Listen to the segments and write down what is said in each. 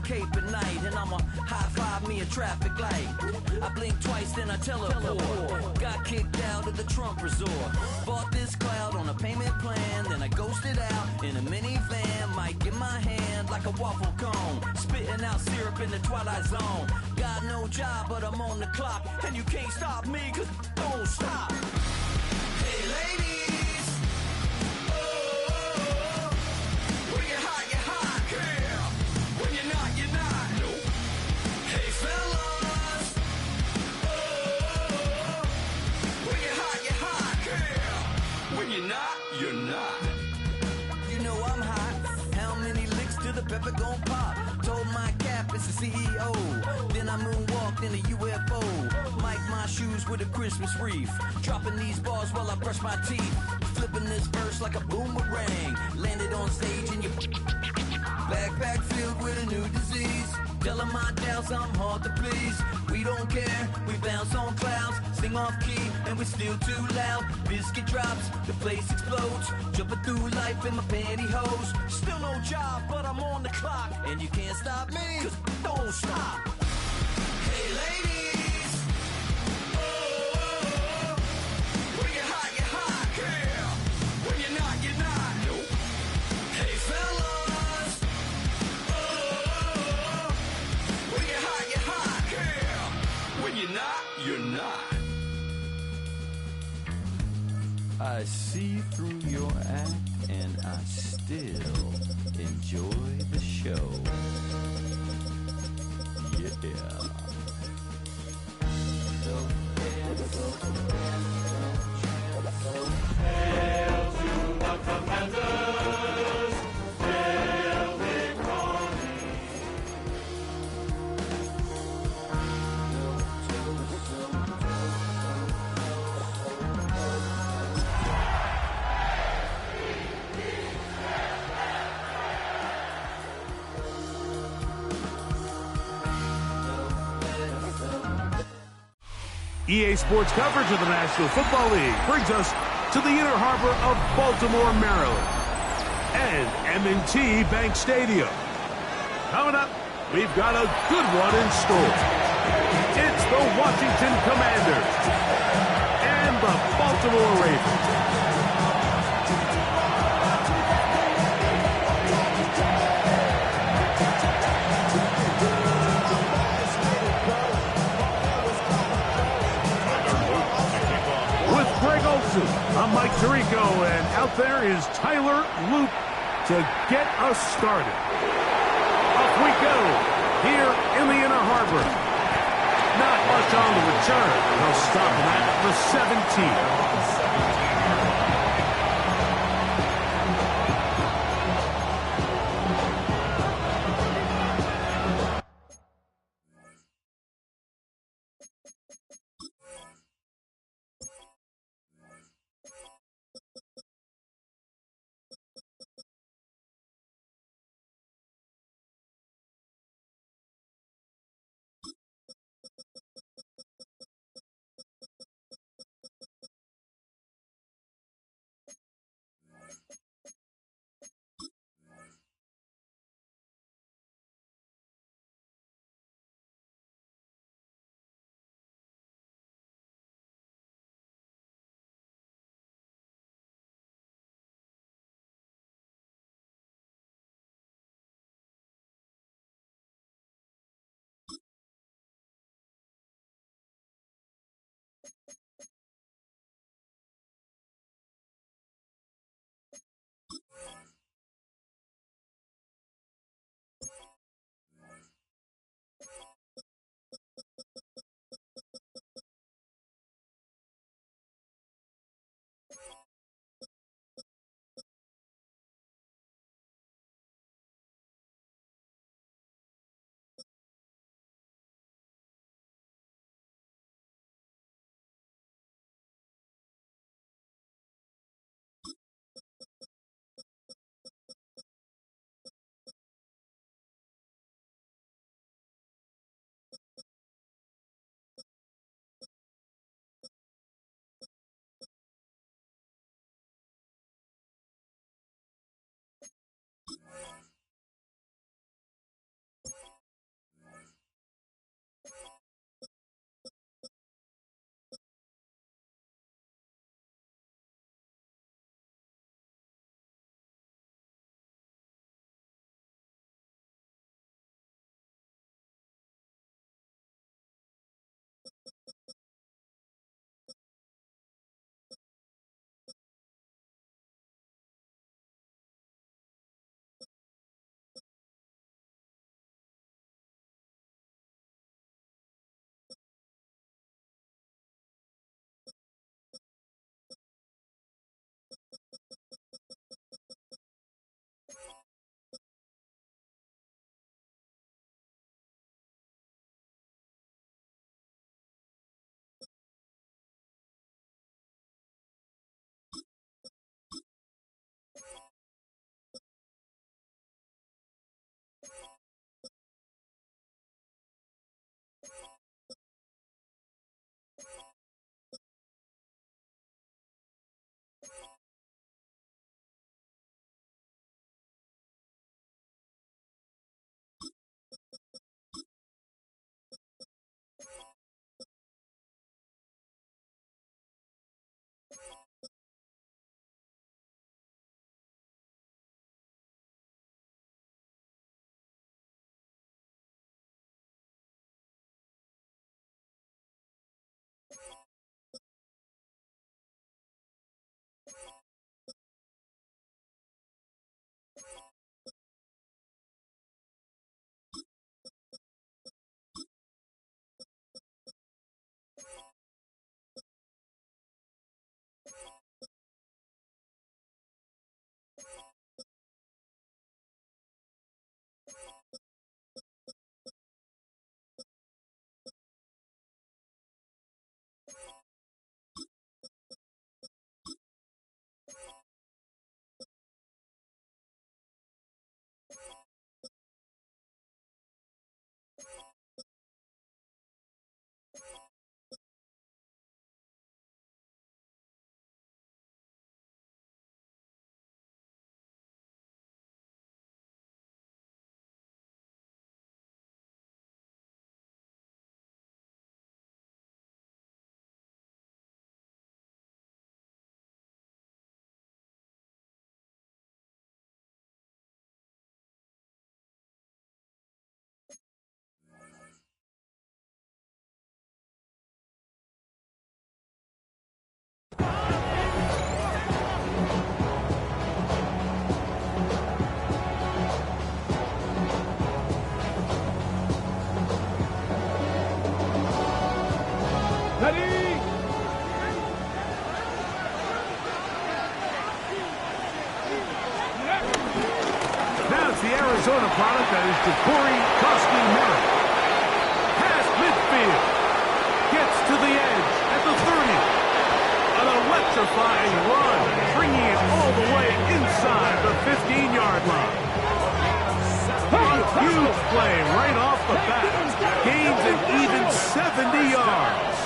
cape at night, and I'ma high-five me a traffic light. I blink twice, then I teleport. Got kicked out of the Trump resort. Bought this cloud on a payment plan, then I ghosted out in a minivan. Might get my hand like a waffle cone, spitting out syrup in the twilight zone. Got no job, but I'm on the clock, and you can't stop me, cause don't stop. Hey ladies, oh, when you're hot, yeah. When you're not, nope. Hey fellas, oh, when you're hot, yeah. When you're not, you're not. You know I'm hot. How many licks till the pepper gon' pop? Told my cap it's the CEO. Then I moonwalked in a UFO. Mic my shoes with a Christmas wreath. Dropping these bars while I brush my teeth. Flipping this verse like a boomerang. Landed on stage in your backpack filled with a new disease. Telling my doubts I'm hard to please. We don't care, we bounce on clouds. Sing off key and we're still too loud. Biscuit drops, the place explodes. Jumping through life in my pantyhose. Still no job, but I'm on the clock. And you can't stop me, cause don't stop. Hey ladies, oh, when you're hot, yeah. When you're not, nope. Hey fellas, oh, when you're hot, yeah. When you're not, you're not. I see through your act and I still enjoy the show. Yeah. Hail to the commanders, hail victory. EA Sports coverage of the National Football League brings us to the inner harbor of Baltimore, Maryland, and M&T Bank Stadium. Coming up, we've got a good one in store. It's the Washington Commanders and the Baltimore Ravens. I'm Mike Tirico, and out there is Tyler Loop to get us started. Off we go here in the inner harbor. Not much on the return. They'll stop him at the 17. to Corey Merritt. Past midfield. Gets to the edge at the 30. An electrifying run, bringing it all the way inside the 15-yard line. A huge play right off the bat. Gains an even 70 yards.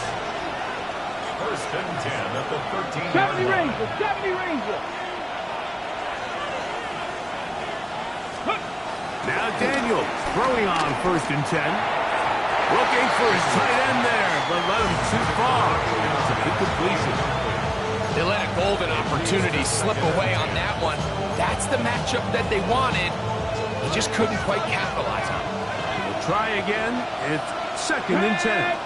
First and 10 at the 13-yard 70 line. Rangers, 70 Rangers. Now Daniels throwing on first and 10. Looking for his tight end there, but let him too far. It's a good completion. They let a golden opportunity slip away on that one. That's the matchup that they wanted. He just couldn't quite capitalize on it. We'll try again. It's second and 10.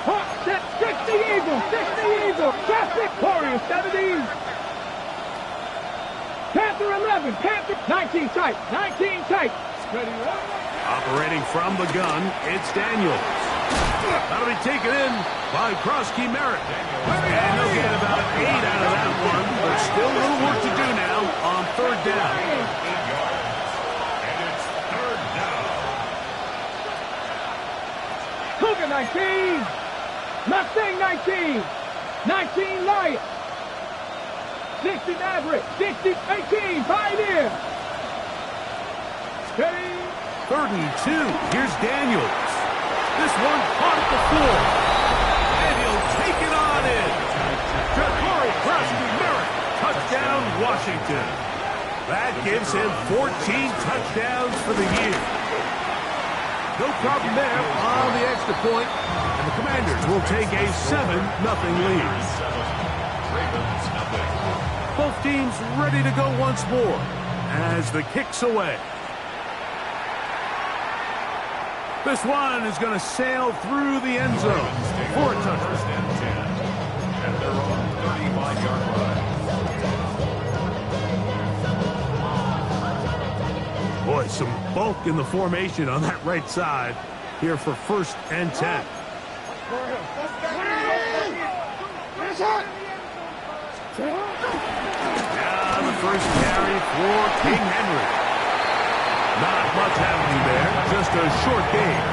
Hawk, set, 60 Eagles, 60 Eagles. Traffic, Warriors, 70. Panther 11, Panther 19 tight, 19 tight. Ready, Operating from the gun, it's Daniels. That'll be taken in by Krosky Merritt. And they'll get about 8 out of that one, but still a little work to do now on third down. 8 yards. And it's third down. Cougar 19. Mustang 19. 19 Lion. 60 Maverick. 60 18 Pioneer. Ready. Third and 2. Here's Daniels. This one caught at the floor. And he'll take it on in. Corey Merritt. Touchdown, Washington. That gives him 14 touchdowns for the year. No problem there on the extra point. And the Commanders will take a 7-0 lead. Ravens, nothing. Both teams ready to go once more as the kick's away. This one is going to sail through the end zone for a touchdown. First and 10 at their own 35-yard line. Boy, some bulk in the formation on that right side here for first and 10. Now the first carry for King Henry. Not much happening there, just a short game.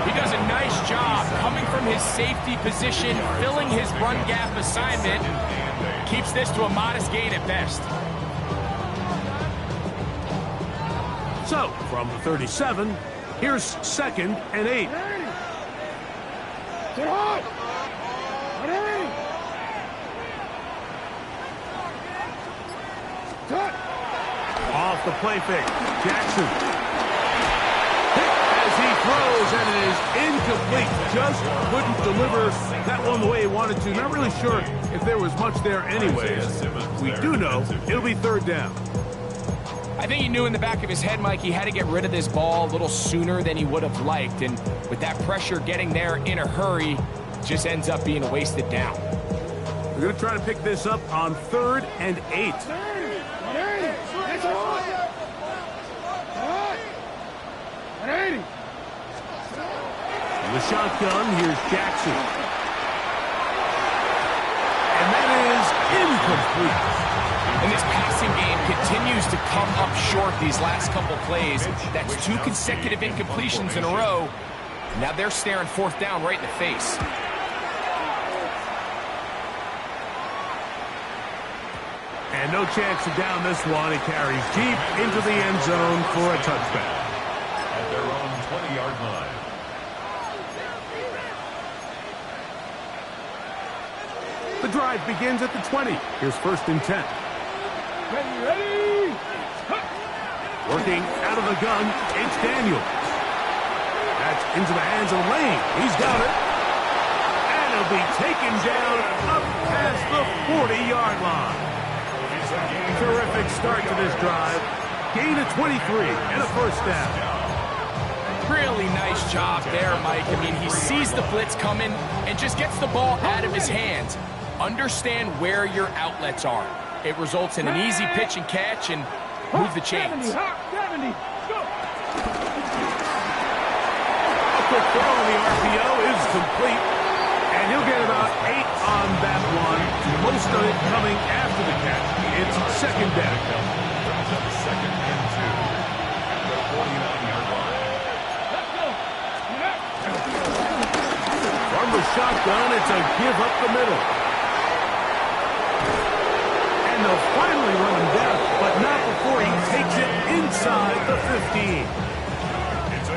He does a nice job coming from his safety position, filling his run gap assignment. Keeps this to a modest gain at best. So, from the 37, here's second and 8. Off the play fake, Jackson. Hit as he throws, and it is incomplete. Just couldn't deliver that one the way he wanted to. Not really sure if there was much there anyways. We do know it'll be third down. I think he knew in the back of his head, Mike, he had to get rid of this ball a little sooner than he would have liked. And with that pressure getting there in a hurry, just ends up being a wasted down. We're going to try to pick this up on third and 8. The shotgun, here's Jackson. And that is incomplete. And this passing game continues to come up short these last couple plays. That's 2 consecutive incompletions in a row. Now they're staring fourth down right in the face. And no chance to down this one. He carries deep into the end zone for a touchdown. At their own 20-yard line. The drive begins at the 20. Here's first and 10. Ready. Working out of the gun, it's Daniels. That's into the hands of Lane. He's got it. And he'll be taken down up past the 40-yard line. Terrific start to this drive. Gain of 23 and a first down. Really nice job there, Mike. I mean, he sees the blitz coming and just gets the ball out of his hands. Understand where your outlets are. It results in an easy pitch and catch and move the chains. 70, 70, go. A quick throw on the RPO is complete. And he'll get about 8 on that one. Most of it coming after the catch. It's second down. Second and 2. shotgun. It's a give up the middle. And they'll finally run him down, but not before he takes it inside the 15.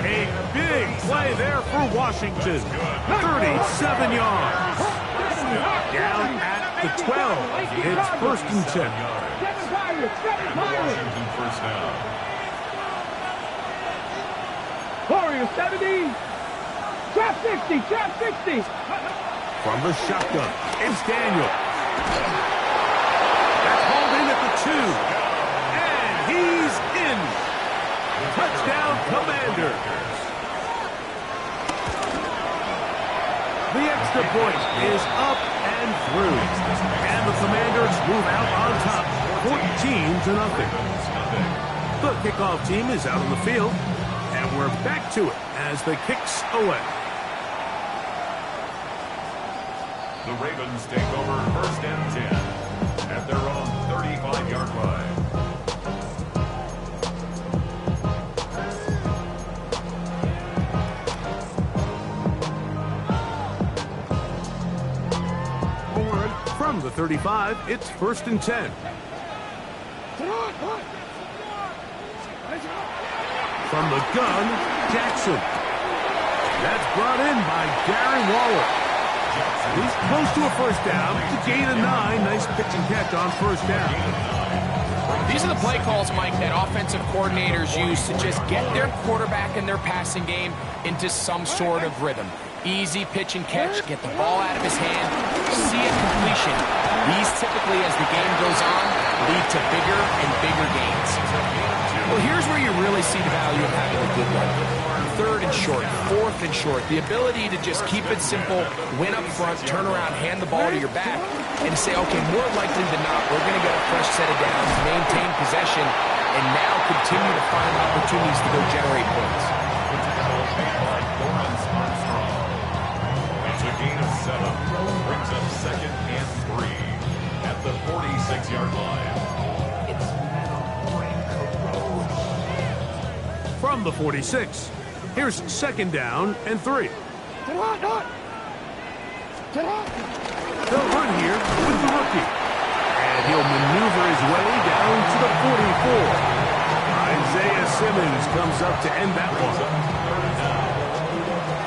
A big play there for Washington. 37 yards. Down at the 12. It's 1st and 10. Washington first down. Warriors 70. Trap 60. Trap 60. From the shotgun, it's Daniel. That's hauled in at the 2. And he's in. Touchdown, Commander. The extra point is up and through. And the Commanders move out on top, 14-0. The kickoff team is out on the field, and we're back to it as the kicks away. The Ravens take over 1st and 10 at their own 35-yard line. From the 35, it's 1st and 10. From the gun, Jackson. That's brought in by Darren Waller. He's close to a 1st down. It's a gain of 9. Nice pitch and catch on 1st down. These are the play calls, Mike, that offensive coordinators use to just get their quarterback and their passing game into some sort of rhythm. Easy pitch and catch, get the ball out of his hand, see a completion. These typically, as the game goes on, lead to bigger and bigger gains. Well, here's where you really see the value of having a good one. 3rd and short, 4th and short, the ability to just keep it simple, win up front, turn around, hand the ball to your back, and say, okay, more likely than not, we're going to get a fresh set of downs, maintain possession, and now continue to find opportunities to go generate points. It's a gain of 7. Brings up 2nd and 3 at the 46-yard line. From the 46, here's 2nd down and 3. They'll run here with the rookie. And he'll maneuver his way down to the 44. Isaiah Simmons comes up to end that one.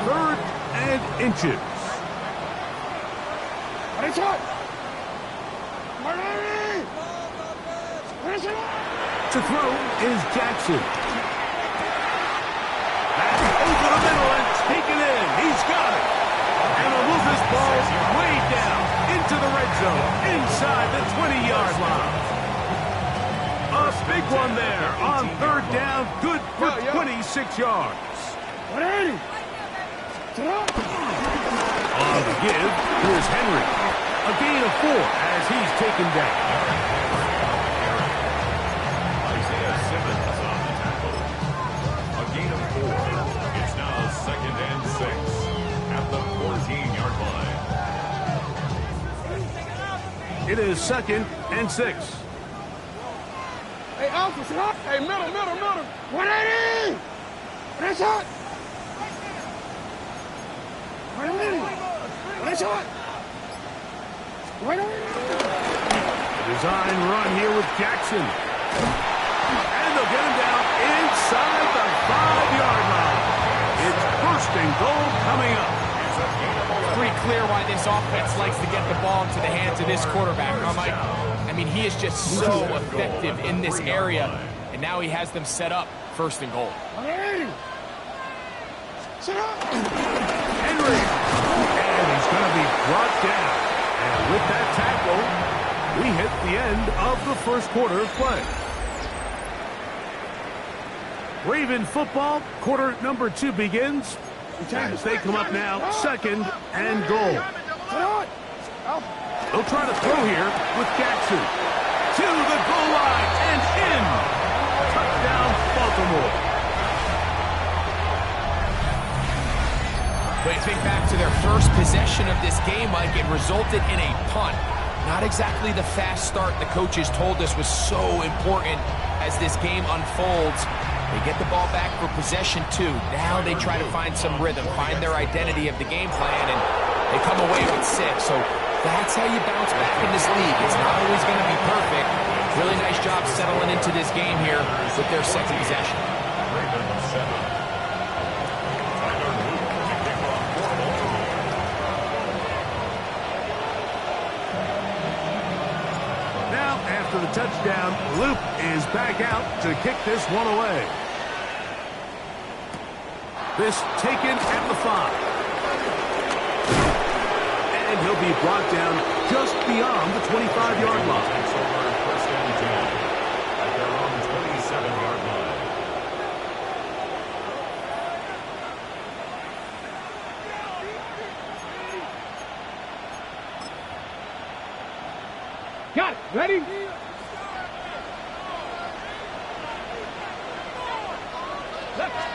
3rd and inches. To throw is Jackson. That's over the middle and taken in. He's got it. And he'll move this ball way down into the red zone, inside the 20-yard line. A big one there on 3rd down, good for 26 yards. On the give, here's Henry. A gain of 4 as he's taken down. Isaiah Simmons on the tackle. A gain of 4. It's now 2nd and 6 at the 14-yard line. It is 2nd and 6. Hey, Alpha, hey, middle. 180! That's hot! 180! That's hot! 180! Design run here with Jackson. And they'll get him down inside the 5-yard line. It's 1st and goal coming up. It's pretty clear why this offense likes to get the ball into the hands of this quarterback, huh, Mike? I mean, he is just so effective in this area, and now he has them set up 1st and goal. Henry. And he's going to be brought down. And with that tackle, we hit the end of the 1st quarter of play. Raven football, quarter number 2 begins. As they come up now, 2nd and goal. They'll try to throw here with Jackson. To the goal line and in. Touchdown, Baltimore. But you think back to their first possession of this game, Mike, it resulted in a punt. Not exactly the fast start the coaches told us was so important as this game unfolds. They get the ball back for possession 2. Now they try to find some rhythm, find their identity of the game plan, and They come away with 6, so that's how you bounce back in this league. It's not always going to be perfect. Really nice job settling into this game here with their second possession. Now, after the touchdown, Luke is back out to kick this one away. This taken at the 5. And he'll be brought down just beyond the 25-yard line. Takes over first and 10 at their own 27-yard line. Got it. Ready?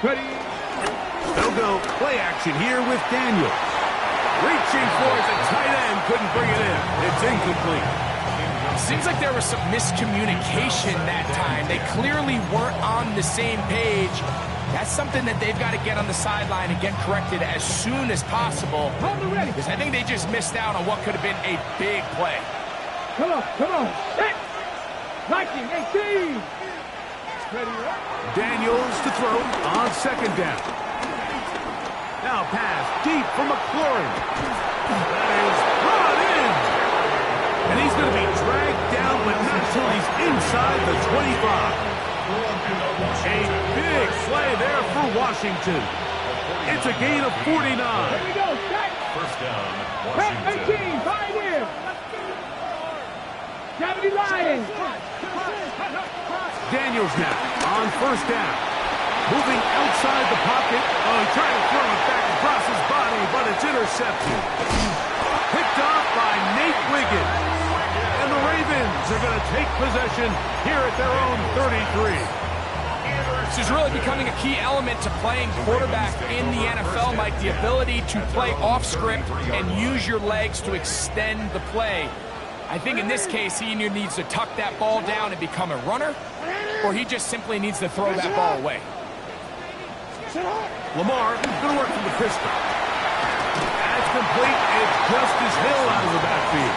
Ready. They'll go play action here with Daniel. Reaching for it, the tight end couldn't bring it in. It's incomplete. Seems like there was some miscommunication that time. They clearly weren't on the same page. That's something that they've got to get on the sideline and get corrected as soon as possible. Ready. Because I think they just missed out on what could have been a big play. Come on. Set. 19, 18. Ready. Daniels to throw on second down. Now pass deep for McLaurin. That is brought in. And he's going to be dragged down, but not until he's inside the 25. A big play there for Washington. It's a gain of 49. Here we go. Set. First down, Pass Washington. 18. Right here. Gravity line. Daniels now on first down. Moving outside the pocket. Oh, he tried to throw it back across his body, but it's intercepted. Picked off by Nate Wiggins. And the Ravens are going to take possession here at their own 33. This is really becoming a key element to playing quarterback in the NFL, Mike. The ability to play off script and use your legs to extend the play. I think in this case, he either needs to tuck that ball down and become a runner, or he just simply needs to throw that ball away. Lamar going to work from the pistol. That's complete. It's Justice Hill out of the backfield.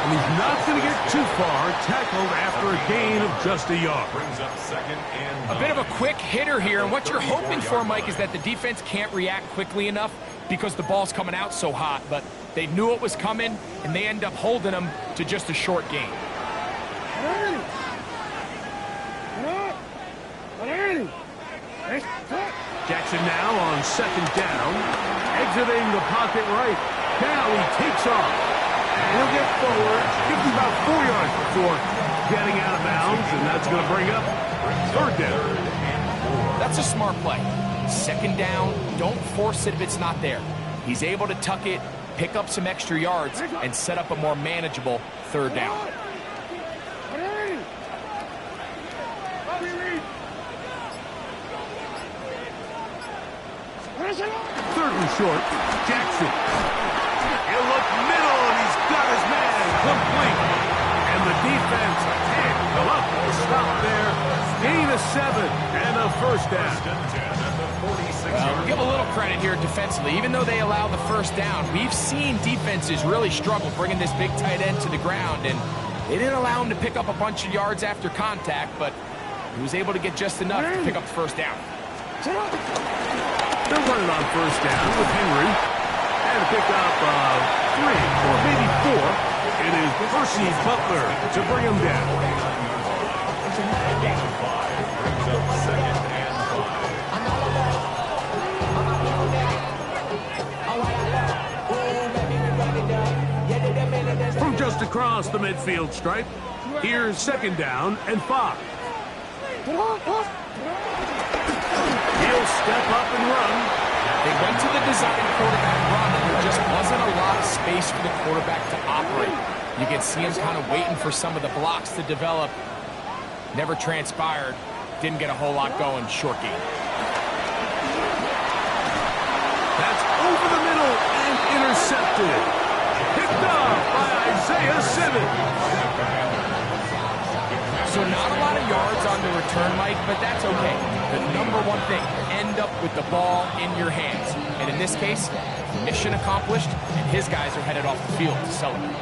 And he's not going to get too far, tackled after a gain of just a yard. Brings up second and A bit of a quick hitter here, and what you're hoping for, Mike, is that the defense can't react quickly enough because the ball's coming out so hot, but they knew it was coming, and they end up holding them to just a short gain. Jackson now on second down, exiting the pocket right. Now he takes off, and he'll get forward, gives him about 4 yards before getting out of bounds, and that's going to bring up third down. That's a smart play. Second down, don't force it if it's not there. He's able to tuck it, pick up some extra yards, and set up a more manageable third down. Third and short, Jackson. He'll look middle, and he's got his man complete. And the defense can't go up with a stop there. Gain of 7 and a first down. Well, give a little credit here defensively. Even though they allow the first down, we've seen defenses really struggle bringing this big tight end to the ground, and they didn't allow him to pick up a bunch of yards after contact, but he was able to get just enough to pick up the first down. They're running on first down with Henry. And to pick up 3 or maybe 4. It is Percy Butler to bring him down. From just across the midfield stripe, here's second down and 5. He'll step up and run. They went to the design quarterback run, and there just wasn't a lot of space for the quarterback to operate. You can see him kind of waiting for some of the blocks to develop. Never transpired. Didn't get a whole lot going. Short game. That's over the middle and intercepted. Picked up by Isaiah Simmons. So not a lot of yards on the return, Mike, but that's okay. The number one thing, end up with the ball in your hands. And in this case, mission accomplished, and his guys are headed off the field to celebrate.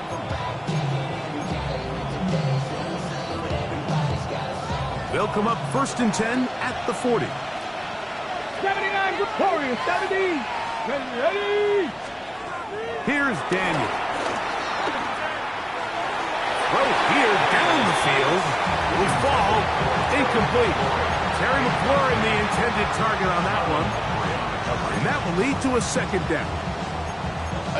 They'll come up 1st and 10 at the 40. 79 Victoria, 70. Ready. Here's Daniel. Right here down the field. Will fall. Incomplete. Terry McLaurin, the intended target on that one. And that will lead to a 2nd down.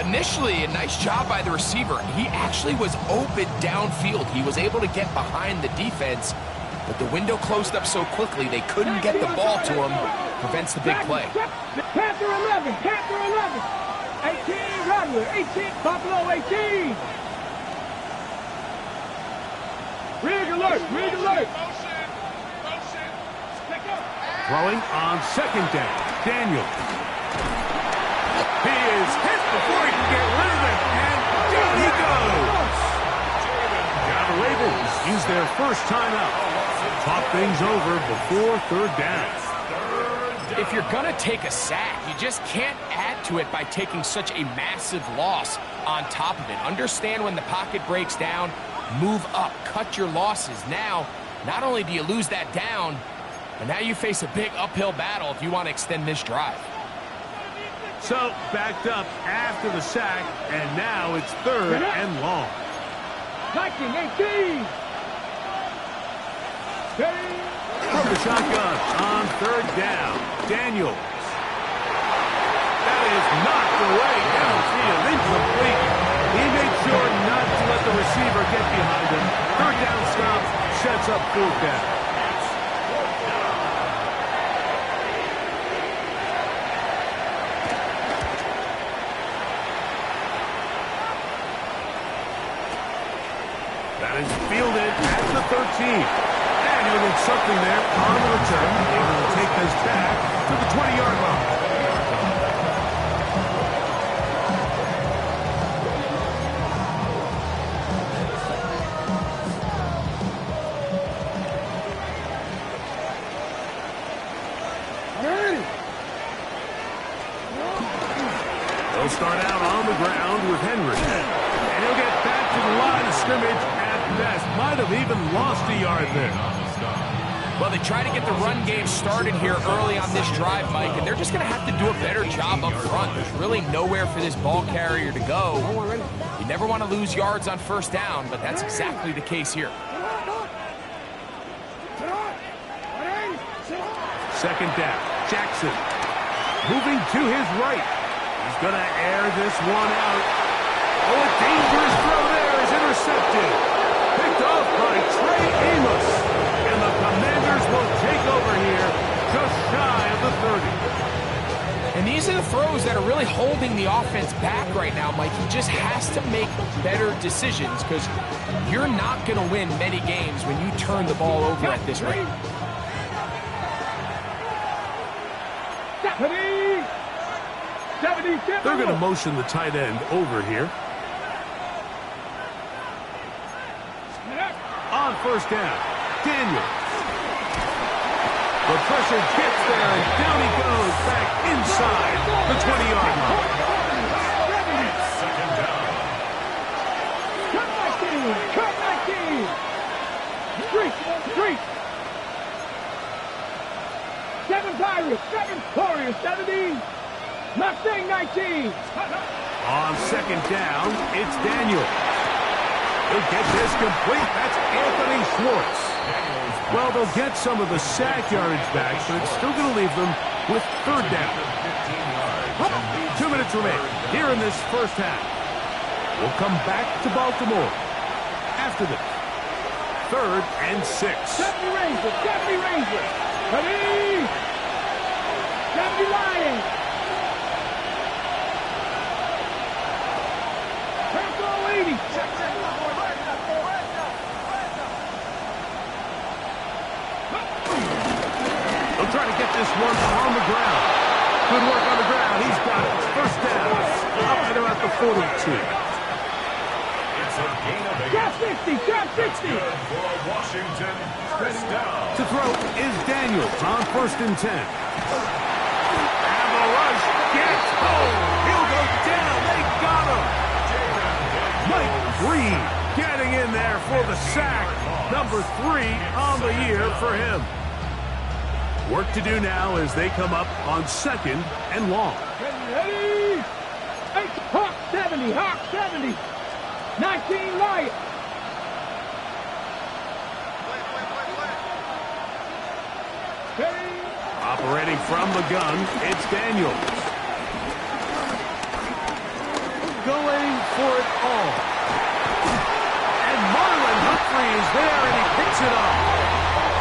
Initially, a nice job by the receiver. He actually was open downfield. He was able to get behind the defense, but the window closed up so quickly they couldn't get the ball to him. Prevents the big play. Panther 11, Panther 11. 18, Rattler, 18, Buffalo 18. Rig alert, rig alert. Throwing on 2nd down. Daniel. He is hit before he can get rid of it, and down he goes. Down the Ravens use their first timeout. Talk things over before 3rd down. If you're going to take a sack, you just can't add to it by taking such a massive loss on top of it. Understand when the pocket breaks down, move up, cut your losses. Now, not only do you lose that down, but now you face a big uphill battle if you want to extend this drive. So, backed up after the sack, and now it's 3rd and long. 19, 18. From the shotgun on 3rd down, Daniels. That is knocked away downfield, incomplete. He made sure not to let the receiver get behind him. 3rd down stop sets up 4th down. That is fielded at the 13. And he'll get something there on the return. Able to take this back to the 20-yard line. They'll start out on the ground with Henry. And he'll get back to the line of scrimmage at best. Might have even lost a yard there. Well, they try to get the run game started here early on this drive, Mike, and they're just going to have to do a better job up front. There's really nowhere for this ball carrier to go. You never want to lose yards on 1st down, but that's exactly the case here. 2nd down, Jackson. Moving to his right. He's going to air this one out. Oh, a dangerous throw there is intercepted. Picked off by Trey Amos. And the Commanders will take over here just shy of the 30. And these are the throws that are really holding the offense back right now, Mike. He just has to make better decisions because you're not going to win many games when you turn the ball over at this rate. They're going to motion the tight end over here. On 1st down, Daniel. The pressure gets there, and down he goes back inside the 20-yard line. 2nd down. Cut 19. Street. 7 Pirates, 7 Warriors, 17. Mustang 19. On 2nd down, it's Daniel. He'll get this complete. That's Anthony Schwartz. Well, they'll get some of the sack yardage back, but it's still going to leave them with 3rd down. 2 minutes remaining here in this 1st half. We'll come back to Baltimore after this. 3rd and 6. 70 Rangers, 70 Rangers. Ready? 70 Lions. Purple 80. They'll try to get this one on the ground. Good work on the ground. He's got it. 1st down. Up and about the 42. It's a gain of 8. Drop 60, drop 60. Good for Washington. 1st down. To throw is Daniels on 1st and 10. And the rush gets home. He'll go Reed getting in there for the sack. Number 3 on the year for him. Work to do now as they come up on 2nd and long. Ready? Hawk 70, Hawk 70. 19 light. Operating from the gun, it's Daniels. Going for it all. And Marlon Humphrey is there, and he picks it up.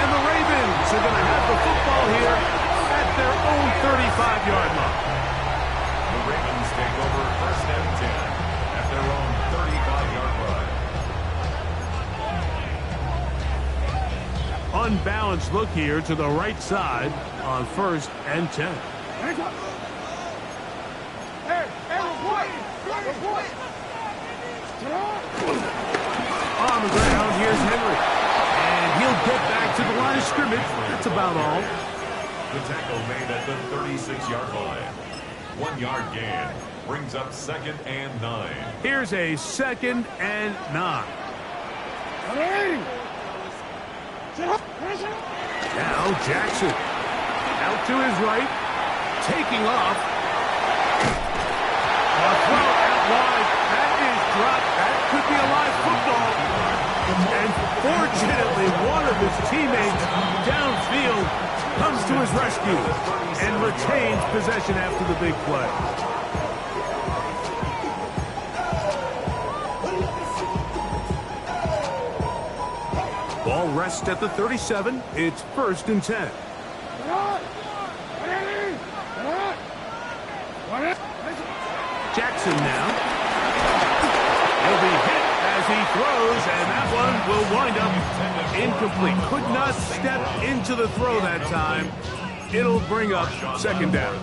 And the Ravens are going to have the football here at their own 35-yard line. The Ravens take over 1st and 10 at their own 35-yard line. Unbalanced look here to the right side on 1st and 10. On the ground, here's Henry. And he'll get back to the line of scrimmage. That's about all. The tackle made at the 36-yard line. 1-yard gain brings up 2nd and 9. Here's a 2nd and 9. Now Jackson out to his right, taking off. A throw out wide. That is dropped. That could be a live football. And fortunately, one of his teammates downfield comes to his rescue and retains possession after the big play. Ball rests at the 37. It's 1st and 10. Jackson now. He'll be hit as he throws, and that one will wind up incomplete. Could not step into the throw that time. It'll bring up 2nd down.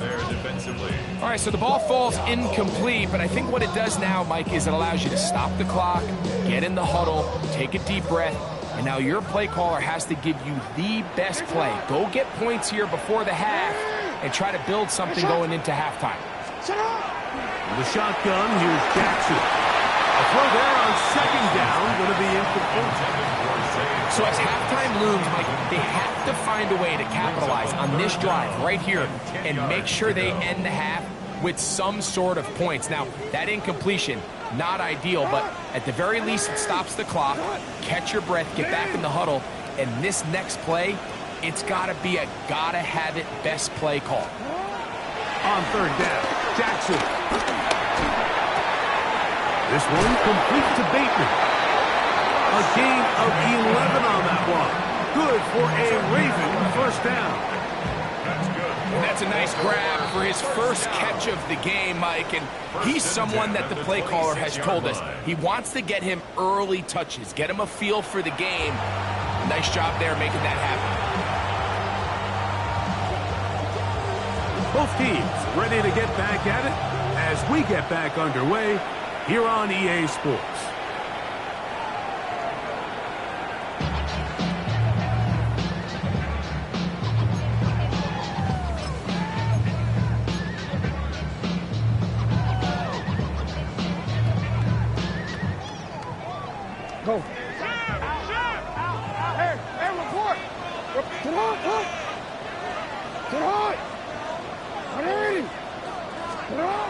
All right, so the ball falls incomplete, but I think what it does now, Mike, is it allows you to stop the clock, get in the huddle, take a deep breath, and now your play caller has to give you the best play. Go get points here before the half and try to build something going into halftime. The shotgun, here's Jackson. A throw there on 2nd down, going to be incomplete. So as halftime looms, Mike, they have to find a way to capitalize on this drive right here and make sure they end the half with some sort of points. Now, that incompletion, not ideal, but at the very least it stops the clock, catch your breath, get back in the huddle, and this next play, it's got to be a gotta-have-it best play call. On 3rd down, Jackson. This one complete to Bateman. A gain of 11 on that one. Good for a Raven 1st down. That's good. And that's a nice grab for his first catch of the game, Mike. And he's someone that the play caller has told us he wants to get him early touches, get him a feel for the game. Nice job there making that happen. Both teams ready to get back at it as we get back underway here on EA Sports. Go. Hey, report. Get on, look. Get on. Ready. Get on.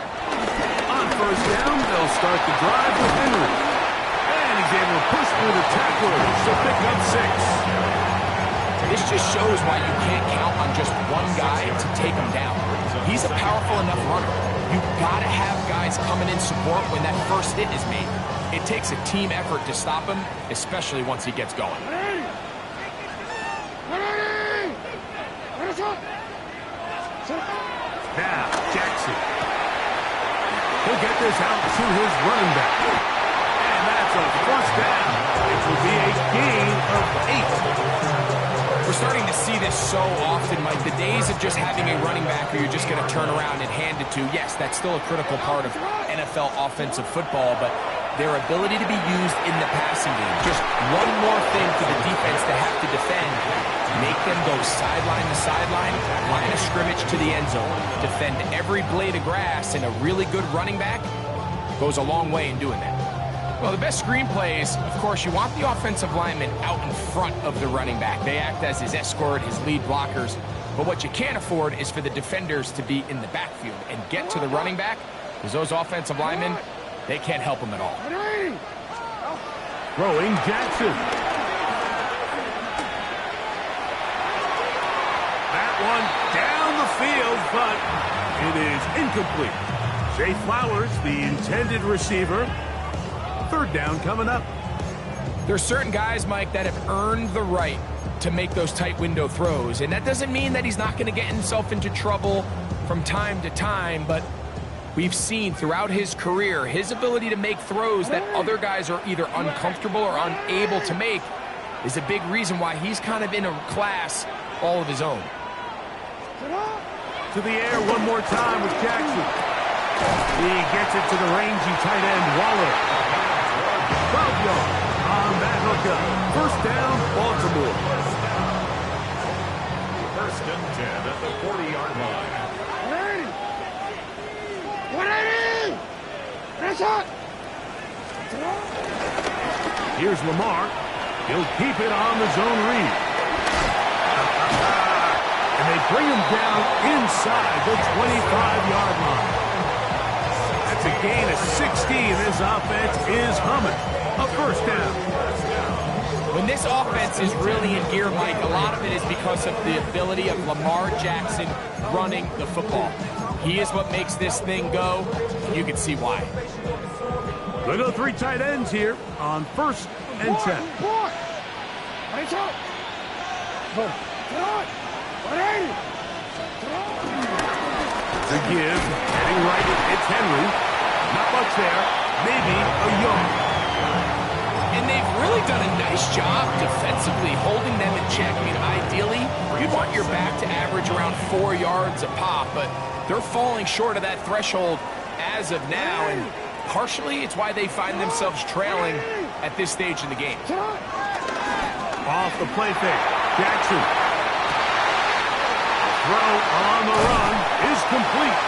On 1st down, they'll start the drive with Henry. And he's able to push through the tacklers to pick up 6. This just shows why you can't count on just one guy to take him down. He's a powerful enough runner. You've got to have guys coming in support when that first hit is made. It takes a team effort to stop him, especially once he gets going. Now, Jackson. He'll get this out to his running back. And that's a 1st down. It will be a gain of 8. We're starting to see this so often, Mike. The days of just having a running back who you're just going to turn around and hand it to, yes, that's still a critical part of NFL offensive football, but their ability to be used in the passing game. Just one more thing for the defense to have to defend. Make them go sideline to sideline, line of scrimmage to the end zone. Defend every blade of grass, and a really good running back goes a long way in doing that. Well, the best screenplays, of course, you want the offensive lineman out in front of the running back. They act as his escort, his lead blockers. But what you can't afford is for the defenders to be in the backfield and get to the running back, because those offensive linemen, they can't help him at all. Throwing Jackson. That one down the field, but it is incomplete. Zay Flowers, the intended receiver. Third down coming up. There's certain guys, Mike, that have earned the right to make those tight window throws, and that doesn't mean that he's not going to get himself into trouble from time to time, but we've seen throughout his career his ability to make throws that other guys are either uncomfortable or unable to make is a big reason why he's kind of in a class all of his own. To the air one more time with Jackson. He gets it to the rangy tight end Waller. 12 yards on that hookup. First down, Baltimore. First and 10 at the 40-yard line. 180! That's hot! Here's Lamar. He'll keep it on the zone read. And they bring him down inside the 25-yard line. That's a gain of 16. This offense is humming. A first down. When this offense is really in gear, Mike, a lot of it is because of the ability of Lamar Jackson running the football. He is what makes this thing go, and you can see why. They go three tight ends here on first and 10. The give, heading right, it's Henry. Not much there, maybe a yard. And they've really done a nice job defensively holding them in check. I mean, ideally, you'd want your back to average around 4 yards a pop, but they're falling short of that threshold as of now, and partially it's why they find themselves trailing at this stage in the game. Off the play fake, Jackson. Throw on the run is complete.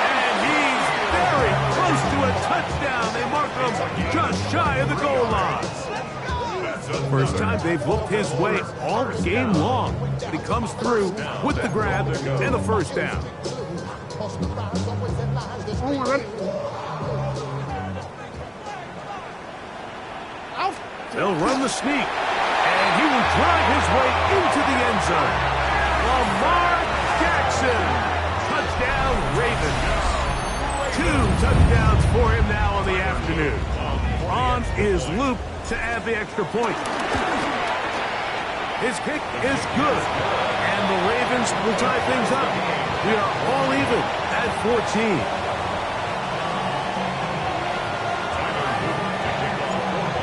And he's very close to a touchdown. They mark him just shy of the goal line. First time they've looked his way all game long. But he comes through with the grab and the first down. They'll run the sneak. And he will drive his way into the end zone. Lamar Jackson. Touchdown, Ravens. 2 touchdowns for him now on the afternoon. On is Luke to add the extra point. His kick is good. And the Ravens will tie things up. We are all even at 14.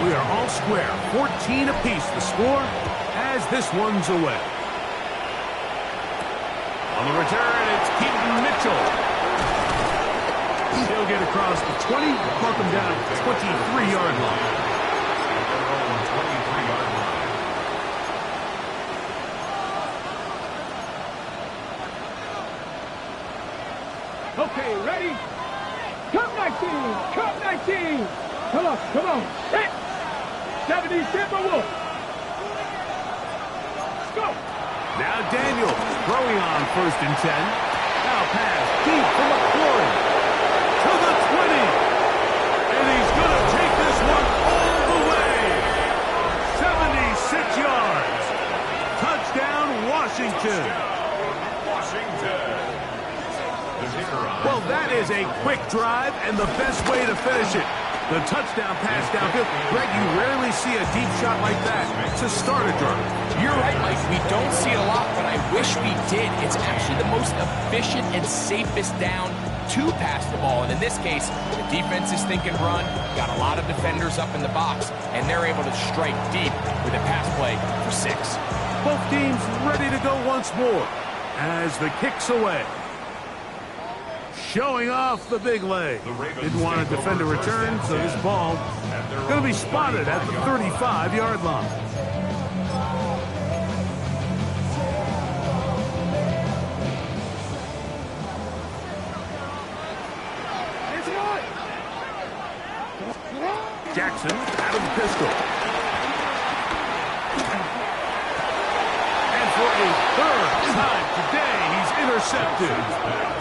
We are all square. 14 apiece the score as this one's away. On the return, it's Keaton Mitchell. He'll get across the 20, mark him down at the 23-yard line. Okay, ready? Cup 19! Cup 19! Come on! Hit! 70 Timberwolves! Let's go! Now Daniel throwing on first and 10. Now pass deep from McCoy to the 20. And he's going to take this one all the way. 76 yards. Touchdown, Washington. Well, that is a quick drive and the best way to finish it. The touchdown pass downfield. Greg, you rarely see a deep shot like that to start a drive. You're right, Mike. We don't see it a lot, but I wish we did. It's actually the most efficient and safest down to pass the ball. And in this case, the defense is thinking run, got a lot of defenders up in the box, and they're able to strike deep with a pass play for 6. Both teams ready to go once more as the kick's away. Showing off the big leg. Didn't want to defend a return, so this ball going to be spotted at the 35-yard line. Jackson out of the pistol. And for a third time today, he's intercepted.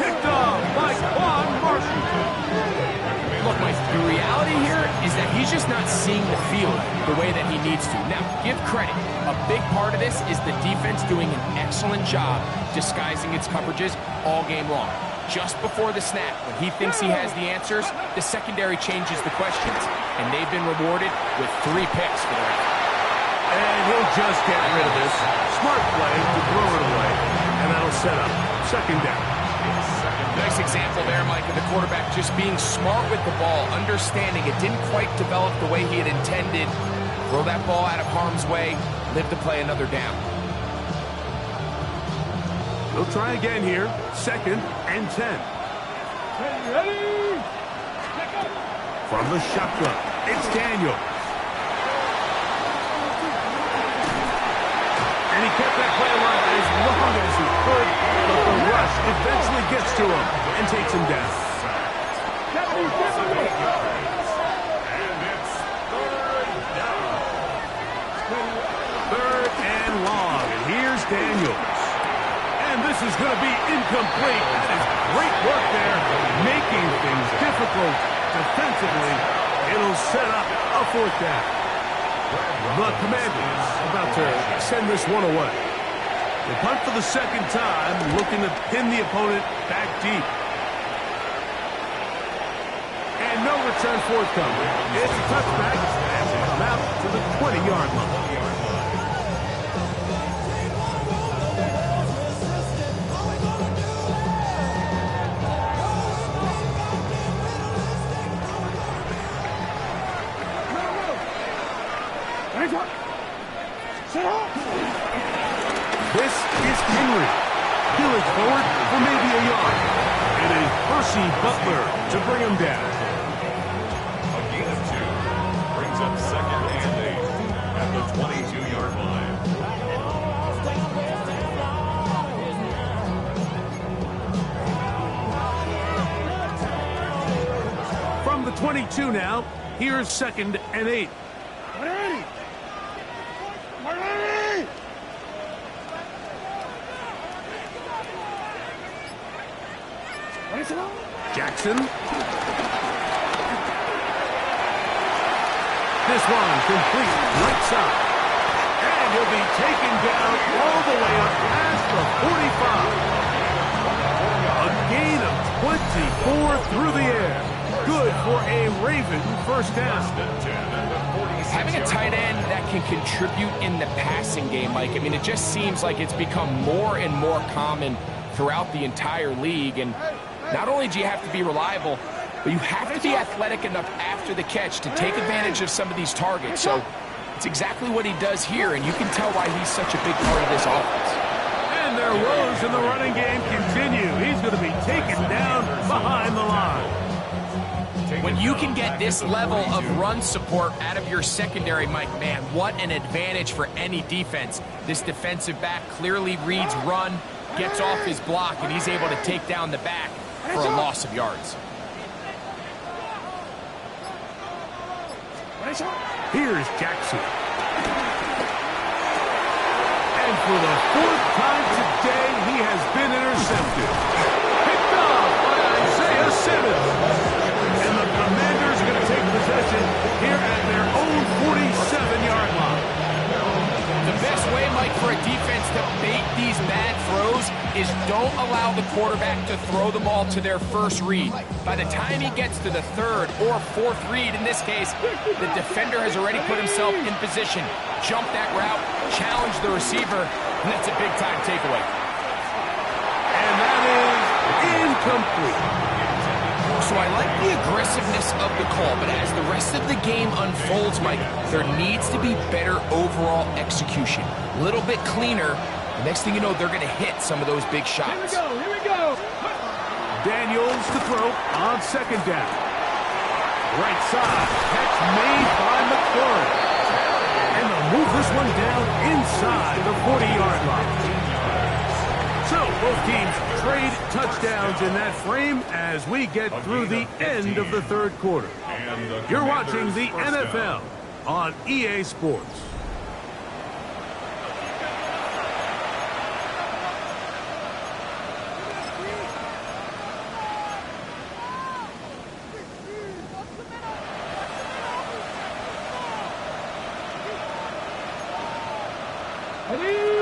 Picked off by Quan Marshall. Look, Mike, the reality here is that he's just not seeing the field the way that he needs to. Now, give credit. A big part of this is the defense doing an excellent job disguising its coverages all game long. Just before the snap, when he thinks he has the answers, the secondary changes the questions, and they've been rewarded with 3 picks for their effort. And he'll just get rid of this. Smart play to throw it away, and that'll set up second down. Nice example there, Mike, of the quarterback just being smart with the ball, understanding it didn't quite develop the way he had intended. Throw that ball out of harm's way, live to play another down. He'll try again here. Second and 10. Ready? From the shotgun, it's Daniel. And he kept that play alive as long as he could, but the rush eventually gets to him and takes him down. And it's third down. Third and long, and here's Daniels. And this is going to be incomplete. That is great work there, making things difficult defensively. It'll set up a fourth down. The Commanders about to send this one away. They punt for the second time, looking to pin the opponent back deep. And no return forthcoming. It's a touchback as they come out to the 20-yard line. This is Henry. Peeling forward for maybe a yard. It is Percy Butler to bring him down. A gain of 2 brings up second and 8 at the 22-yard line. From the 22 now, here's second and 8. Jackson. This one complete right side. And he'll be taken down all the way up past the 45. A gain of 24 through the air. Good for a Raven first down. Having a tight end that can contribute in the passing game, Mike, I mean, it just seems like it's become more and more common throughout the entire league. And not only do you have to be reliable, but you have to be athletic enough after the catch to take advantage of some of these targets. So it's exactly what he does here, and you can tell why he's such a big part of this offense. And their woes in the running game continue. He's going to be taken down behind the line. When you can get this level of run support out of your secondary, Mike, man, what an advantage for any defense. This defensive back clearly reads run, gets off his block, and he's able to take down the back for a loss of yards. Here's Jackson. And for the fourth time today, he has been intercepted. Picked off by Isaiah Simmons. And the Commanders are going to take possession here at their own 47-yard line. The best way, Mike, for a defense to bait these bad throws is don't allow the quarterback to throw the ball to their first read. By the time he gets to the third or fourth read, in this case, the defender has already put himself in position, jumped that route, challenged the receiver, and that's a big-time takeaway. And that is incomplete. So I like the aggressiveness of the call, but as the rest of the game unfolds, Mike, there needs to be better overall execution. A little bit cleaner. The next thing you know, they're going to hit some of those big shots. Here we go. Daniels to throw on second down. Right side, catch made by McClure. And they'll move this one down inside the 40-yard line. So, Both teams trade touchdowns in that frame as we get through the end of the third quarter. You're watching the NFL on EA Sports.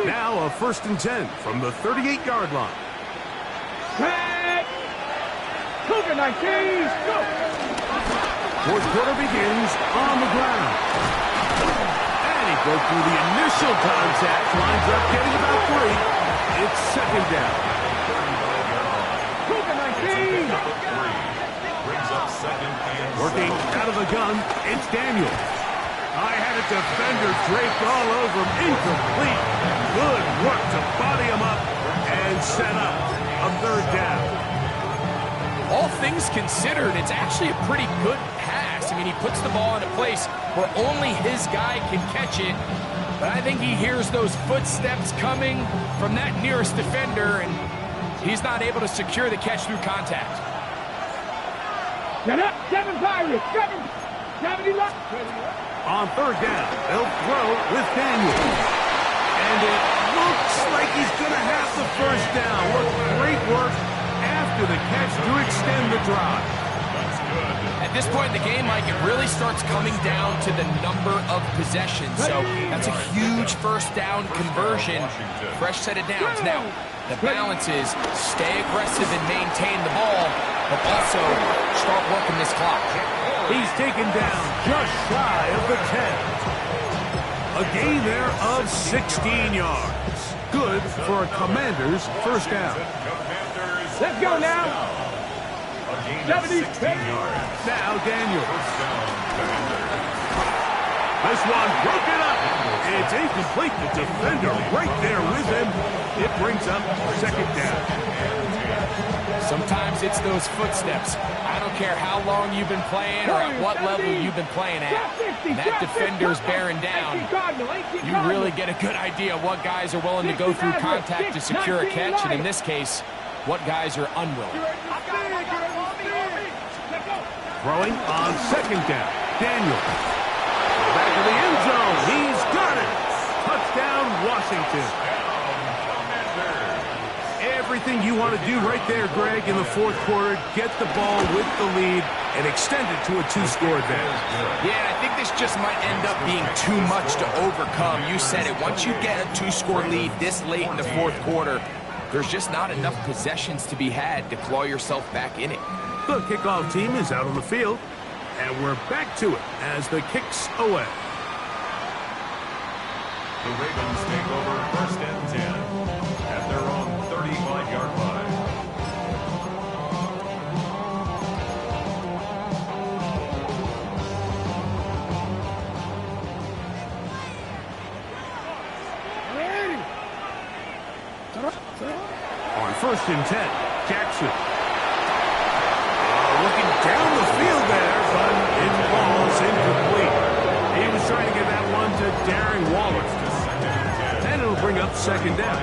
Now a 1st and 10 from the 38-yard line. Set. Cougar 19, go. Fourth quarter begins on the ground. And he broke through the initial contact, lines up getting about 3. It's 2nd down. Cougar 19. Brings up 2nd and 7. Working out of the gun, it's Daniel. I had a defender draped all over him. Incomplete. Good work to body him up and set up a 3rd down. All things considered, it's actually a pretty good pass. I mean, he puts the ball in a place where only his guy can catch it. But I think he hears those footsteps coming from that nearest defender, and he's not able to secure the catch through contact. Get up, 7 Pirates, 70 left. On 3rd down, they'll throw with Daniel. And it looks like he's going to have the 1st down. What great work after the catch to extend the drive. At this point in the game, Mike, it really starts coming down to the number of possessions. So that's a huge 1st down conversion. Fresh set of downs. Now, the balance is stay aggressive and maintain the ball, but also start working this clock. He's taken down just shy of the 10. A gain there of 16 yards. Good for a Commander's 1st down. Let's go now. 70. Now Daniel. This one broken up. It's incomplete. The defender right there with him. It brings up 2nd down. Sometimes it's those footsteps. I don't care how long you've been playing or at what level you've been playing at. That defender's bearing down. You really get a good idea what guys are willing to go through contact to secure a catch, and in this case, what guys are unwilling. Throwing on 2nd down. Daniel. Back to the end zone. He's got it. Touchdown, Washington. Everything you want to do right there, Greg, in the 4th quarter. Get the ball with the lead and extend it to a 2-score advantage. Yeah, and I think this just might end up being too much to overcome. You said it. Once you get a 2-score lead this late in the 4th quarter, there's just not enough possessions to be had to claw yourself back in it. The kickoff team is out on the field, and we're back to it as the kick's away. The Ravens take over 1st and 10 at their own 35-yard line. On 1st and 10, Jackson. Looking down the field there, but it falls incomplete. He was trying to get that one to Darren Waller. And it'll bring up 2nd down.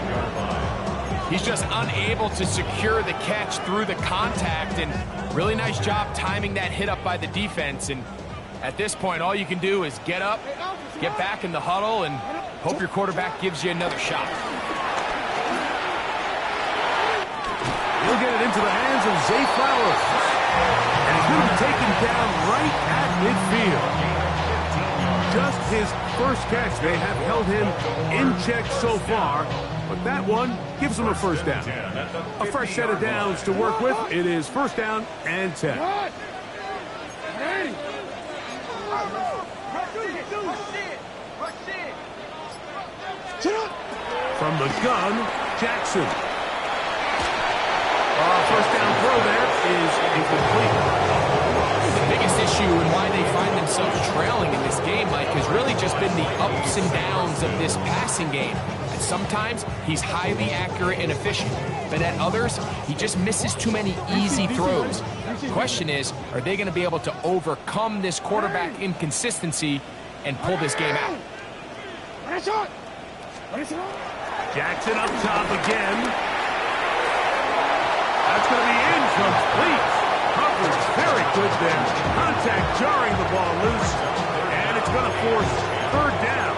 He's just unable to secure the catch through the contact, and really nice job timing that hit up by the defense. And at this point, all you can do is get up, get back in the huddle, and hope your quarterback gives you another shot. He'll get it into the hands of Zay Flowers. And he's going to be taken down right at midfield. Just his 1st catch. They have held him in check so far, but that one gives him a 1st down. A fresh set of downs to work with. It is 1st down and 10. From the gun, Jackson. 1st down throw there is incomplete. The biggest issue and why they find themselves trailing in this game, Mike, has really just been the ups and downs of this passing game. And sometimes he's highly accurate and efficient, but at others, he just misses too many easy throws. The question is, are they going to be able to overcome this quarterback inconsistency and pull this game out? Jackson up top again. That's going to be incomplete. Coverage very good there. Contact jarring the ball loose. And it's going to force third down.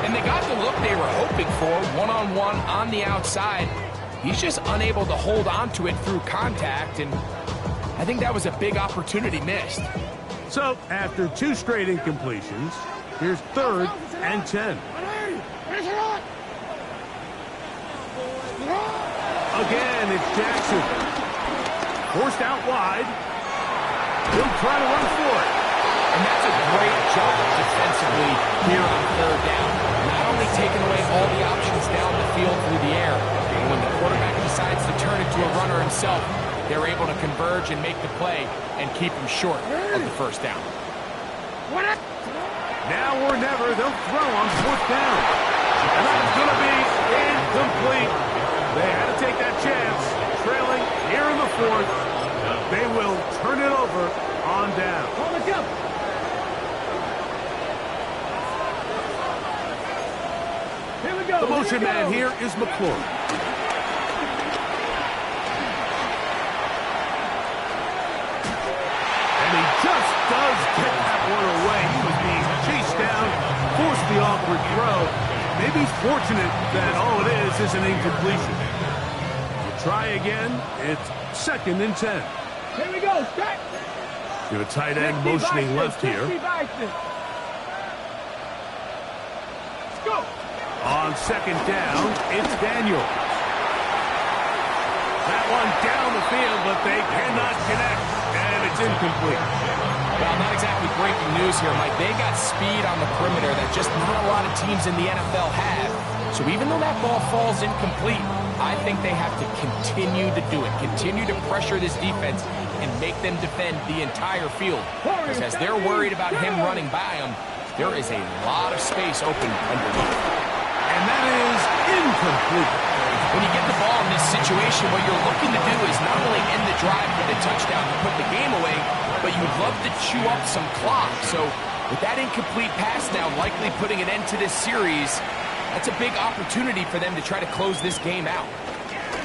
And they got the look they were hoping for, one-on-one on the outside. He's just unable to hold on to it through contact, and I think that was a big opportunity missed. So, after 2 straight incompletions, here's 3rd and 10. Again, it's Jackson. Forced out wide. He'll try to run for it. And that's a great job defensively here on 3rd down. Not only taking away all the options down the field through the air, but when the quarterback decides to turn it to a runner himself, they're able to converge and make the play and keep him short of the 1st down. Now or never, they'll throw on 4th down. And that's going to be incomplete. They had to take that chance. Trailing here in the 4th. They will turn it over on down. Here we go. The motion man here is McClure. And he just does get that one away. He was being chased down, forced the awkward throw. Maybe he's fortunate that all it is an incompletion. We'll try again. It's 2nd and 10. Here we go. Strike. To a tight end motioning left here. Let's go. On 2nd down, it's Daniel. That one down the field, but they cannot connect, and it's incomplete. Well, not exactly breaking news here, Mike. They got speed on the perimeter that just not a lot of teams in the NFL have. So even though that ball falls incomplete, I think they have to continue to do it, continue to pressure this defense and make them defend the entire field. Because as they're worried about him running by them, there is a lot of space open underneath. And that is incomplete. When you get the ball in this situation, what you're looking to do is not only end the drive with a touchdown to put the game away, but you'd love to chew up some clock. So with that incomplete pass now likely putting an end to this series, that's a big opportunity for them to try to close this game out.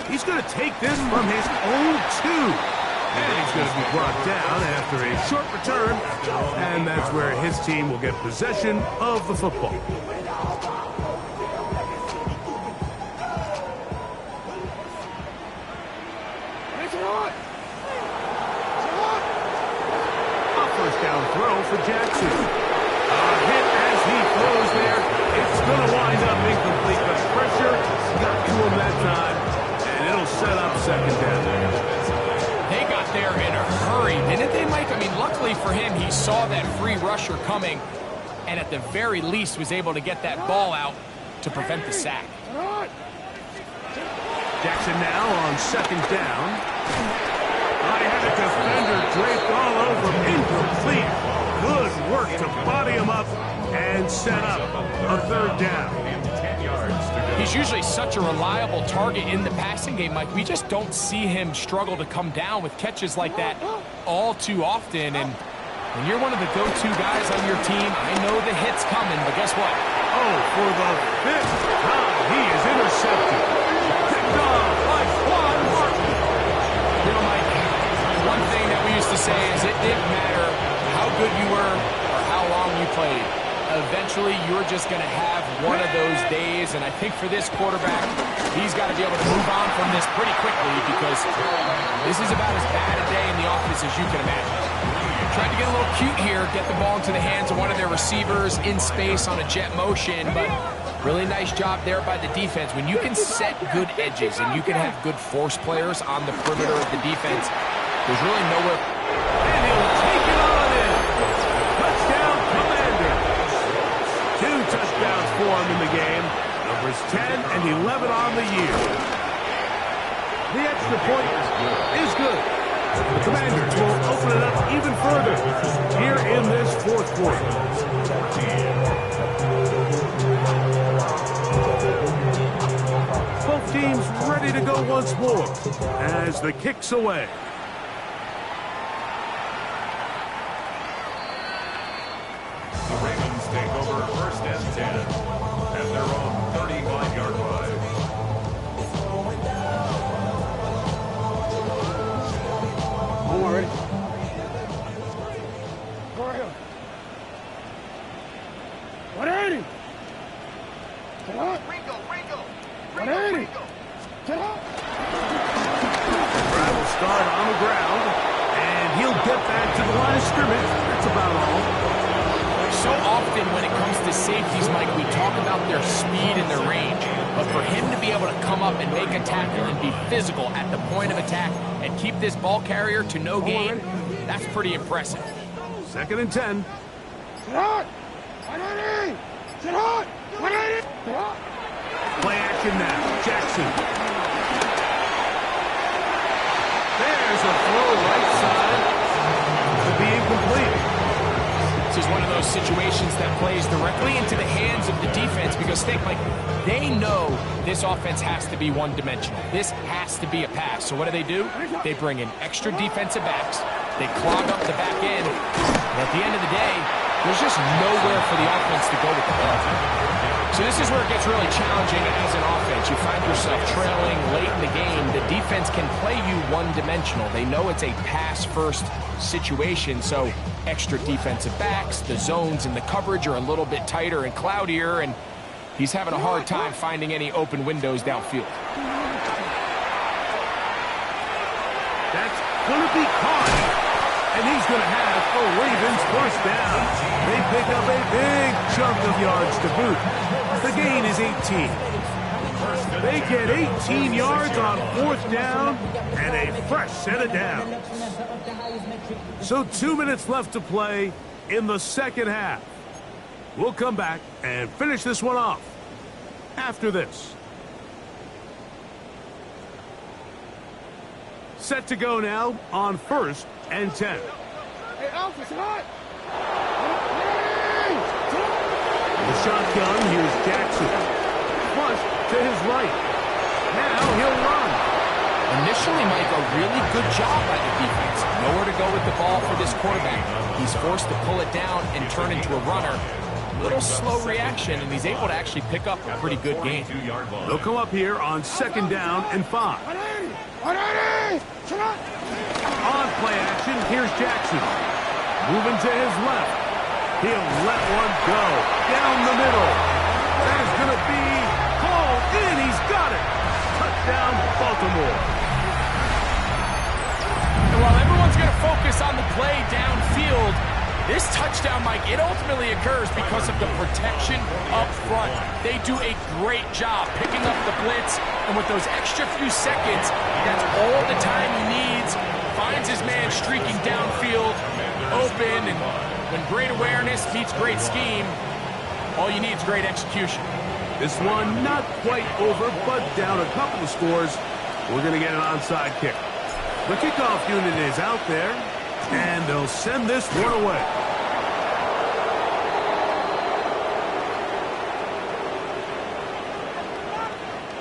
He's going to take this from his own 2. And he's going to be brought down after a short return. And that's where his team will get possession of the football. A 1st down throw for Jackson. A hit as he throws there. It's going to wind up incomplete, but pressure got to him that time. And it'll set up 2nd down. They got there in a hurry, didn't they, Mike? I mean, luckily for him, he saw that free rusher coming and at the very least was able to get that ball out to prevent the sack. Jackson now on 2nd down. I had a defender draped all over him. Incomplete. Good work to body him up and set up a 3rd down. He's usually such a reliable target in the passing game, Mike. We just don't see him struggle to come down with catches like that all too often. And when you're one of the go-to guys on your team, I know the hit's coming, but guess what? Oh, for the 5th time, he is intercepted. Picked off by Quan Martin. You know, Mike, one thing that we used to say is it didn't matter how good you were or how long you played. Eventually, you're just going to have one of those days, and I think for this quarterback, he's got to be able to move on from this pretty quickly because this is about as bad a day in the office as you can imagine. Tried to get a little cute here, get the ball into the hands of one of their receivers in space on a jet motion, but really nice job there by the defense. When you can set good edges and you can have good force players on the perimeter of the defense, there's really nowhere. And he'll take it on in. Touchdown, Commanders. 2 touchdowns for him in the game. Numbers 10 and 11 on the year. The extra point is good. The Commanders will open it up even further here in this 4th quarter. Both teams ready to go once more as the kick's away. The Ravens take over 1st and 10 at their own 35-yard line. yard on the ground, and he'll get back to the line of scrimmage. That's about all. So often when it comes to safeties, Mike, we talk about their speed and their range. But for him to be able to come up and make a tackle and be physical at the point of attack and keep this ball carrier to no gain, that's pretty impressive. 2nd and 10. Play action now. Jackson. There's a throw right side. Could be incomplete. This is one of those situations that plays directly into the hands of the defense because think, Mike, they know this offense has to be one-dimensional. This has to be a pass. So what do? They bring in extra defensive backs. They clog up the back end. And at the end of the day, there's just nowhere for the offense to go with the ball. So this is where it gets really challenging as an offense. You find yourself trailing late in the game. The defense can play you one-dimensional. They know it's a pass-first situation, so extra defensive backs, the zones and the coverage are a little bit tighter and cloudier, and he's having a hard time finding any open windows downfield. That's going to be caught. And he's going to have a Ravens first down. They pick up a big chunk of yards to boot. The gain is 18. They get 18 yards on 4th down and a fresh set of downs. So 2 minutes left to play in the 2nd half. We'll come back and finish this one off after this. Set to go now on 1st and 10. Hey, Alpha, it's hot. The shotgun, here's Jackson. Flush to his right. Now he'll run. Initially, Mike, a really good job by the defense. Nowhere to go with the ball for this quarterback. He's forced to pull it down and turn into a runner. Little slow reaction, and he's able to actually pick up a pretty good gain. They'll come up here on 2nd down and 5. On play action, here's Jackson. Moving to his left. He'll let one go. Down the middle. That is going to be called in. He's got it. Touchdown, Baltimore. And while everyone's going to focus on the play downfield, this touchdown, Mike, it ultimately occurs because of the protection up front. They do a great job picking up the blitz, and with those extra few seconds, that's all the time he needs. Finds his man streaking downfield, open, and when great awareness meets great scheme, all you need is great execution. This one not quite over, but down a couple of scores. We're going to get an onside kick. The kickoff unit is out there, and they'll send this one away.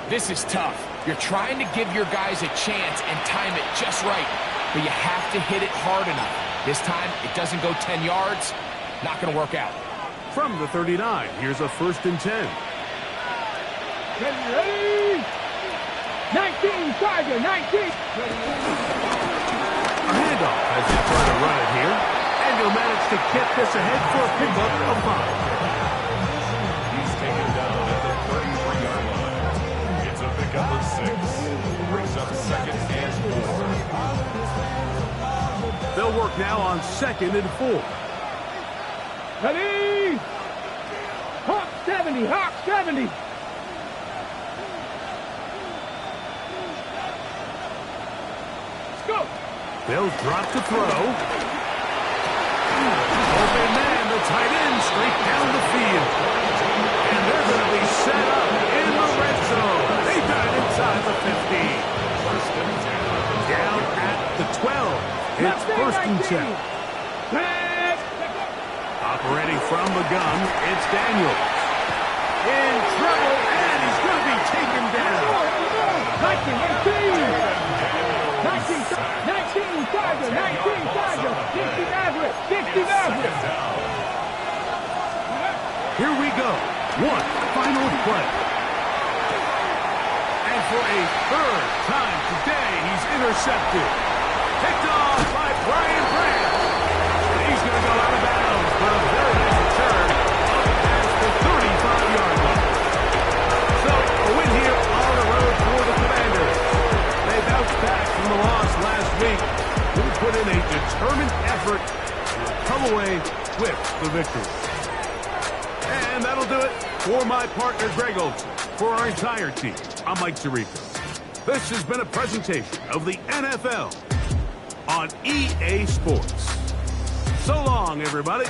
This is tough. You're trying to give your guys a chance and time it just right, but you have to hit it hard enough. This time, it doesn't go 10 yards. Not going to work out. From the 39, here's a 1st and 10. Ready? 19, Tiger, 19. A handoff as they try to run it here. And he'll manage to get this ahead for a pickup of 5. He's taken down at the 33-yard line. It's a pickup of 6. Brings up 2nd and 4. They'll work now on 2nd and 4. Ready? Hawk 70, Hawk 70. Let's go. They'll drop to throw. Open man, the tight end, straight down the field. And they're going to be set up in the red zone. They got it inside the 15. Down at the 12. It's 1st and 10. Operating from the gun, it's Daniels. In trouble, and he's going to be taken down. 19, Tiger, 19, Tiger. 60 average, 60 average. Here we go. One final play. And for a 3rd time today, he's intercepted. Picked off by Brian Grant. And he's going to go out of bounds, but a very nice return up past the 35-yard line. So, a win here on the road for the Commanders. They bounced back from the loss last week, who put in a determined effort to come away with the victory. And that'll do it for my partner, Greg Olson. For our entire team, I'm Mike Tirico. This has been a presentation of the NFL on EA Sports. So long, everybody.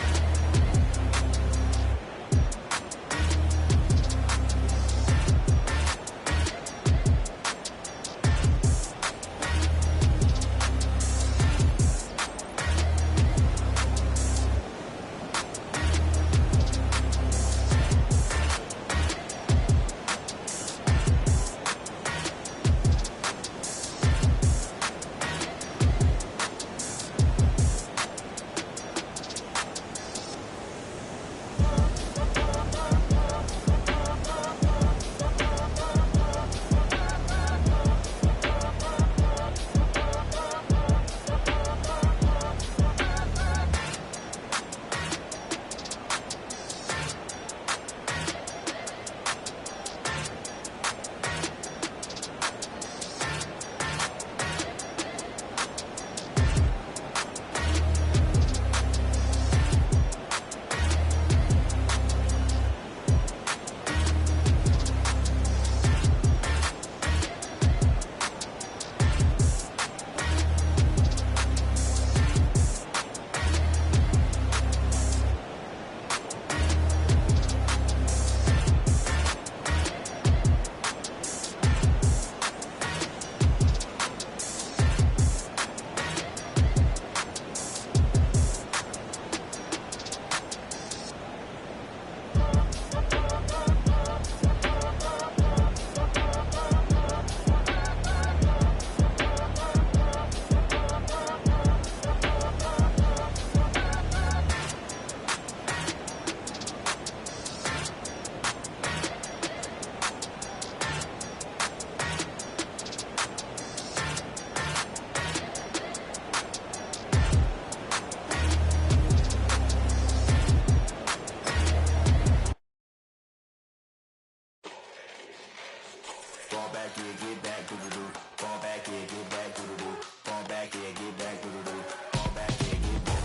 Fall back, yeah, get back, doo-doo-doo. Fall back, yeah, get back, doo-doo-doo. Fall back, yeah, get back, doo-doo-doo. Fall back, yeah, get back.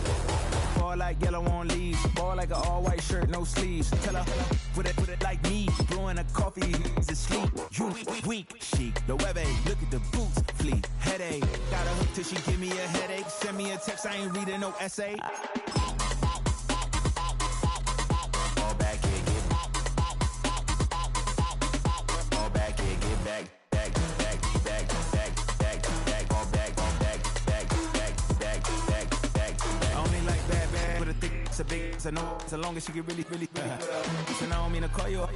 Fall like yellow on leaves. Ball like an all-white shirt, no sleeves. Tell her, put it like me. Blowing a coffee, he's asleep. You weak, chic. The web look at the boots, fleet. Headache, got a hook till she give me a headache. Send me a text, I ain't reading no essay. Fall back, yeah, get back. Fall back, yeah, get back. So big, so no, so long as she get really, so now I don't mean to call you up.